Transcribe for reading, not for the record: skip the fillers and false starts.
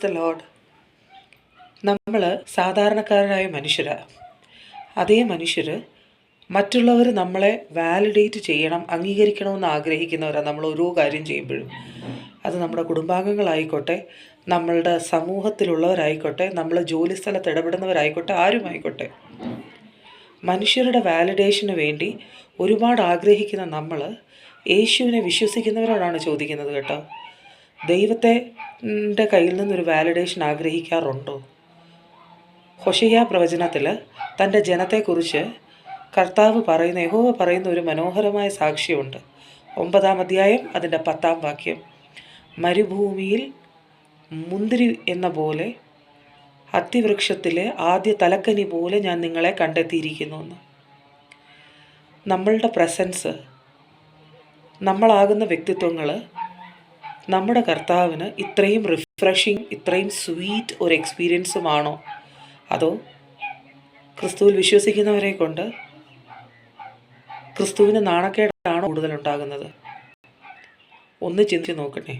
The load. നമ്മൾ സാധാരണക്കാരായ മനുഷ്യരാണ്. അതേ മനുഷ്യർ മറ്റുള്ളവർ നമ്മളെ വാലിഡേറ്റ് ചെയ്യണം, അംഗീകരിക്കണമെന്ന് ആഗ്രഹിക്കുന്നവരാണ് നമ്മൾ ഓരോ കാര്യം ചെയ്യുമ്പോഴും. അത് നമ്മുടെ കുടുംബാംഗങ്ങളായിക്കോട്ടെ, നമ്മളുടെ സമൂഹത്തിലുള്ളവരായിക്കോട്ടെ, നമ്മൾ ജോലി സ്ഥലത്ത് ഇടപെടുന്നവരായിക്കോട്ടെ, ആരുമായിക്കോട്ടെ. മനുഷ്യരുടെ വാലിഡേഷന് വേണ്ടി ഒരുപാട് ആഗ്രഹിക്കുന്ന നമ്മൾ യേശുവിനെ വിശ്വസിക്കുന്നവരോടാണ് ചോദിക്കുന്നത് കേട്ടോ. ദൈവത്തിൻ്റെ കയ്യിൽ നിന്നൊരു വാലിഡേഷൻ ആഗ്രഹിക്കാറുണ്ടോ? ഹോശയ്യ പ്രവചനത്തിൽ തൻ്റെ ജനത്തെക്കുറിച്ച് യഹോവ പറയുന്ന ഒരു മനോഹരമായ സാക്ഷ്യമുണ്ട്. 9-ാം അധ്യായം അതിൻ്റെ 10-ാം വാക്യം. മരുഭൂമിയിൽ മുന്തിരി എന്ന പോലെ അത്തിവൃക്ഷത്തിലെ ആദ്യ തലക്കനി പോലെ ഞാൻ നിങ്ങളെ കണ്ടെത്തിയിരിക്കുന്നു എന്ന്. നമ്മളുടെ പ്രസൻസ്, നമ്മളാകുന്ന വ്യക്തിത്വങ്ങൾ നമ്മുടെ കർത്താവിന് ഇത്രയും റിഫ്രഷിങ്, ഇത്രയും സ്വീറ്റ് ഒരു എക്സ്പീരിയൻസുമാണോ? അതോ ക്രിസ്തുവിൽ വിശ്വസിക്കുന്നവരെ കൊണ്ട് ക്രിസ്തുവിന് നാണക്കേടാണോ കൂടുതലുണ്ടാകുന്നത്? ഒന്ന് ചിന്തിച്ച് നോക്കണേ.